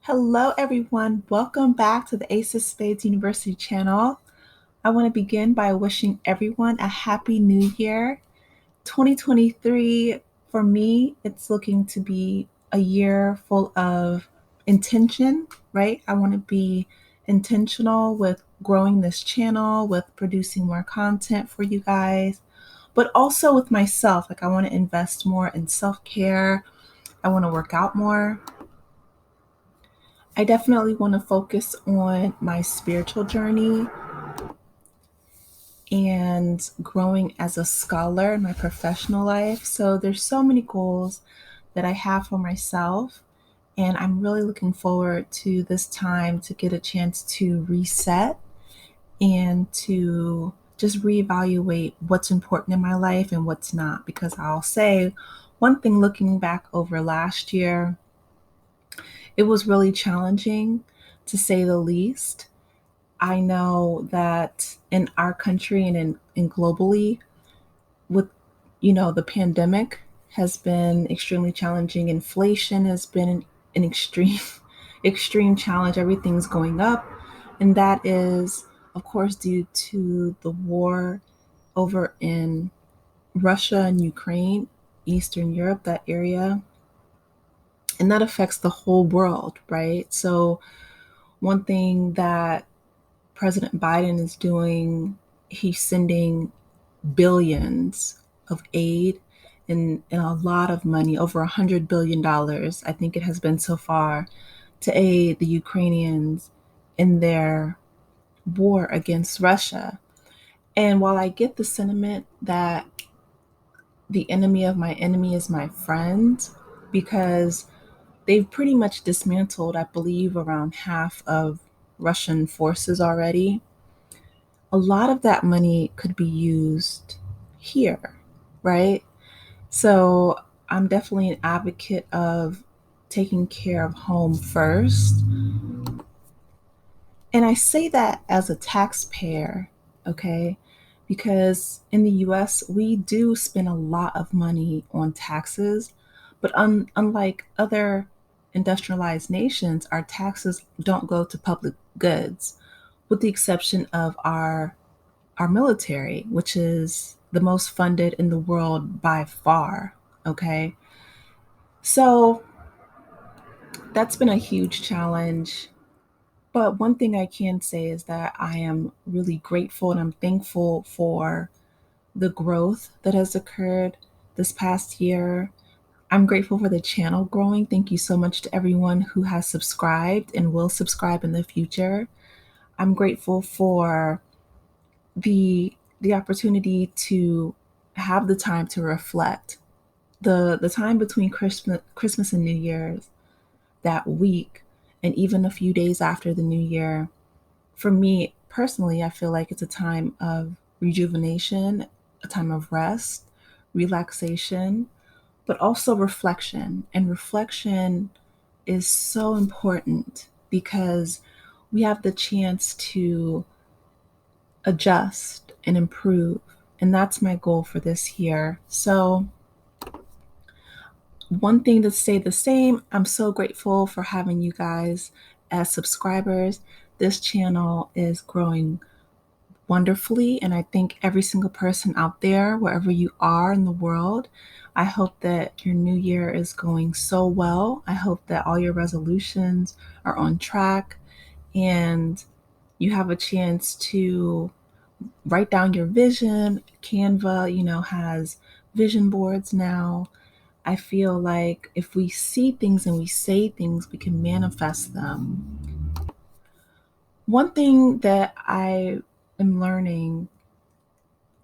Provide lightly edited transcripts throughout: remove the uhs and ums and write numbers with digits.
Hello, everyone. Welcome back to the Ace of Spades University channel. I want to begin by wishing everyone a happy new year. 2023, for me, it's looking to be a year full of intention, right? I want to be intentional with growing this channel, with producing more content for you guys, but also with myself. Like, I want to invest more in self care. I want to work out more. I definitely want to focus on my spiritual journey and growing as a scholar in my professional life. So there's so many goals that I have for myself, and I'm really looking forward to this time to get a chance to reset and to just reevaluate what's important in my life and what's not. Because I'll say one thing, looking back over last year, it was really challenging, to say the least. I know that in our country and in globally, with the pandemic has been extremely challenging. Inflation has been an extreme extreme challenge. Everything's going up, and that is, of course, due to the war over in Russia and Ukraine, Eastern Europe, that area, and that affects the whole world, right? So one thing that President Biden is doing, he's sending billions of aid and a lot of money, over $100 billion, I think it has been so far, to aid the Ukrainians in their war against Russia. And while I get the sentiment that the enemy of my enemy is my friend, because they've pretty much dismantled, I believe, around half of Russian forces already, a lot of that money could be used here, right? So I'm definitely an advocate of taking care of home first. And I say that as a taxpayer, okay? Because in the US, we do spend a lot of money on taxes, but unlike other industrialized nations, our taxes don't go to public goods, with the exception of our military, which is the most funded in the world by far. Okay. So that's been a huge challenge. But one thing I can say is that I am really grateful and I'm thankful for the growth that has occurred this past year. I'm grateful for the channel growing. Thank you so much to everyone who has subscribed and will subscribe in the future. I'm grateful for the opportunity to have the time to reflect. The time between Christmas and New Year's, that week, and even a few days after the new year, for me personally, I feel like it's a time of rejuvenation, a time of rest, relaxation, but also reflection. And reflection is so important because we have the chance to adjust and improve. And that's my goal for this year. So, one thing to stay the same, I'm so grateful for having you guys as subscribers. This channel is growing wonderfully, and I thank every single person out there, wherever you are in the world. I hope that your new year is going so well. I hope that all your resolutions are on track and you have a chance to write down your vision. Canva, has vision boards now. I feel like if we see things and we say things, we can manifest them. One thing that I am learning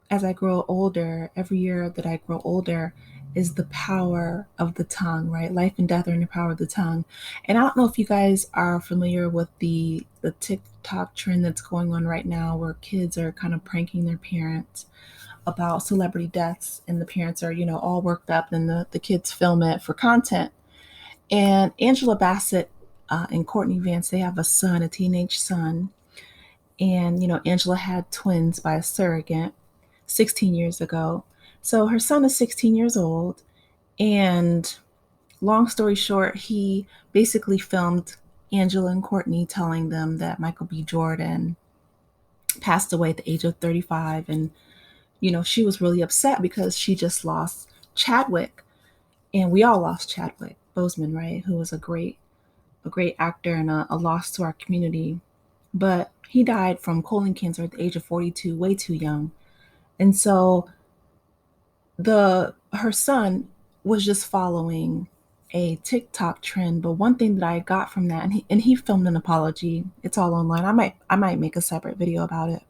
as I grow older, every year that I grow older, is the power of the tongue, right? Life and death are in the power of the tongue. And I don't know if you guys are familiar with the TikTok trend that's going on right now where kids are kind of pranking their parents about celebrity deaths, and the parents are, all worked up, and the kids film it for content. And Angela Bassett and Courtney Vance, they have a son, a teenage son. And, Angela had twins by a surrogate 16 years ago. So her son is 16 years old. And long story short, he basically filmed Angela and Courtney telling them that Michael B. Jordan passed away at the age of 35. And, she was really upset because she just lost Chadwick. And we all lost Chadwick Boseman, right? Who was a great actor and a loss to our community. But he died from colon cancer at the age of 42, way too young. And so her son was just following a TikTok trend. But one thing that I got from that, and he filmed an apology. It's all online. I might make a separate video about it.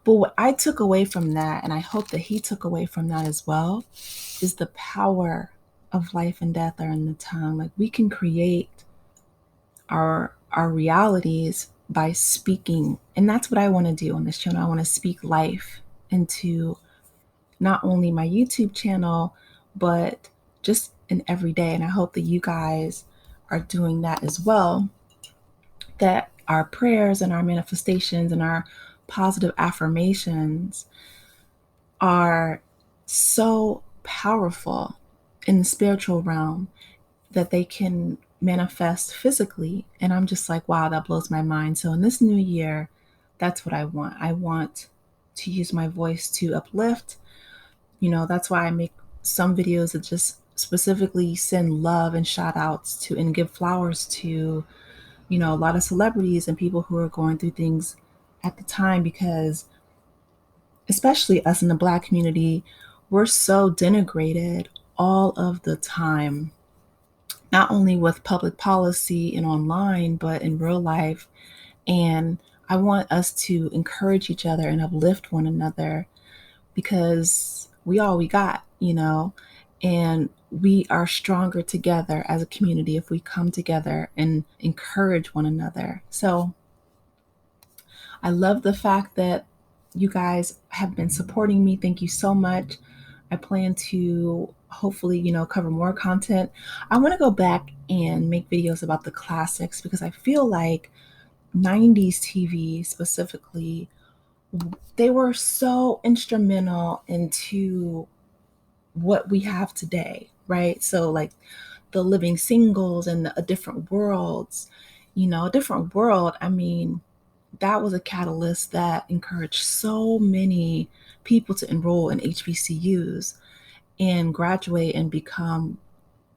But what I took away from that, and I hope that he took away from that as well, is the power of life and death are in the tongue. Like, we can create our realities by speaking. And that's what I want to do on this channel. I want to speak life into not only my YouTube channel, but just in every day. And I hope that you guys are doing that as well. That our prayers and our manifestations and our positive affirmations are so powerful in the spiritual realm that they can manifest physically. And I'm just like, wow, that blows my mind. So in this new year, that's what I want. I want to use my voice to uplift. That's why I make some videos that just specifically send love and shout outs to and give flowers to, a lot of celebrities and people who are going through things at the time, because especially us in the Black community, we're so denigrated all of the time, not only with public policy and online, but in real life. And I want us to encourage each other and uplift one another, because we all we got, and we are stronger together as a community if we come together and encourage one another. So I love the fact that you guys have been supporting me. Thank you so much. I plan to hopefully, cover more content. I want to go back and make videos about the classics, because I feel like 90s TV specifically, they were so instrumental into what we have today, right? So like the Living Singles and the A Different Worlds, A Different World, I mean, that was a catalyst that encouraged so many people to enroll in HBCUs and graduate and become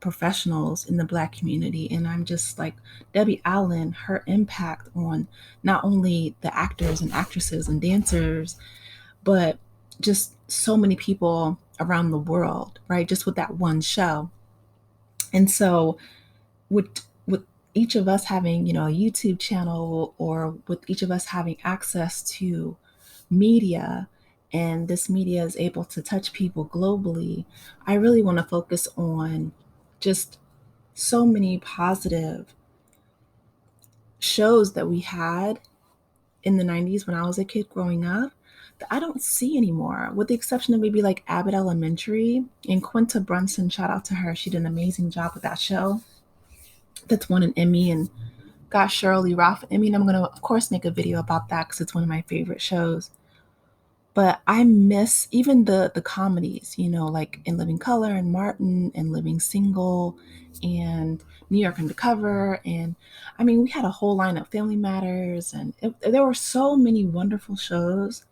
professionals in the Black community. And I'm just like, Debbie Allen, her impact on not only the actors and actresses and dancers, but just so many people around the world, right? Just with that one show. And so with each of us having, a YouTube channel, or with each of us having access to media, and this media is able to touch people globally, I really want to focus on just so many positive shows that we had in the 90s when I was a kid growing up that I don't see anymore, with the exception of maybe like Abbott Elementary and Quinta Brunson. Shout out to her. She did an amazing job with that show. That's won an Emmy and got Shirley Roth an Emmy. And I'm going to, of course, make a video about that because it's one of my favorite shows. But I miss even the comedies, like In Living Color and Martin and Living Single and New York Undercover. And I mean, we had a whole line of Family Matters, and there were so many wonderful shows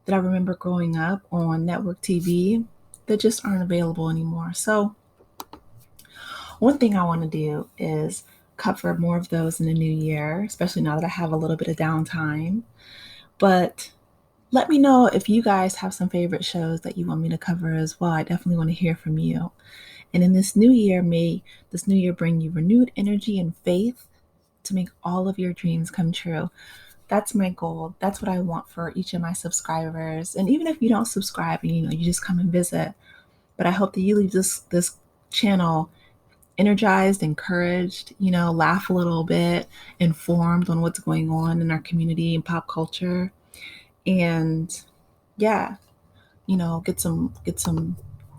that I remember growing up on network TV that just aren't available anymore. So one thing I want to do is cover more of those in the new year, especially now that I have a little bit of downtime. But let me know if you guys have some favorite shows that you want me to cover as well. I definitely want to hear from you. And in this new year, may this new year bring you renewed energy and faith to make all of your dreams come true. That's my goal. That's what I want for each of my subscribers. And even if you don't subscribe and you just come and visit, but I hope that you leave this channel energized, encouraged, laugh a little bit, informed on what's going on in our community and pop culture. And yeah, get some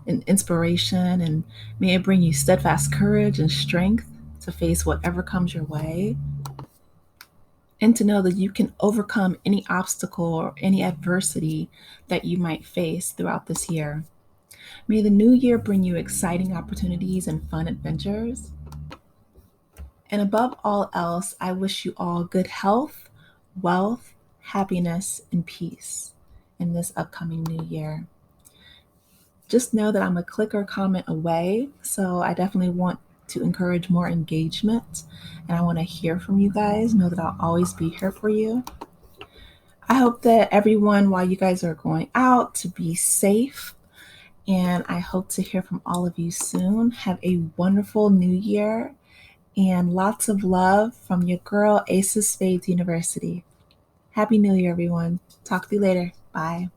inspiration, and may it bring you steadfast courage and strength to face whatever comes your way, and to know that you can overcome any obstacle or any adversity that you might face throughout this year. May the new year bring you exciting opportunities and fun adventures. And above all else, I wish you all good health, wealth, happiness, and peace in this upcoming new year. Just know that I'm a click or comment away, so I definitely want to encourage more engagement and I want to hear from you guys. Know that I'll always be here for you. I hope that everyone, while you guys are going out, to be safe, and I hope to hear from all of you soon. Have a wonderful new year and lots of love from your girl, Ace of Spades University. Happy New Year, everyone. Talk to you later. Bye.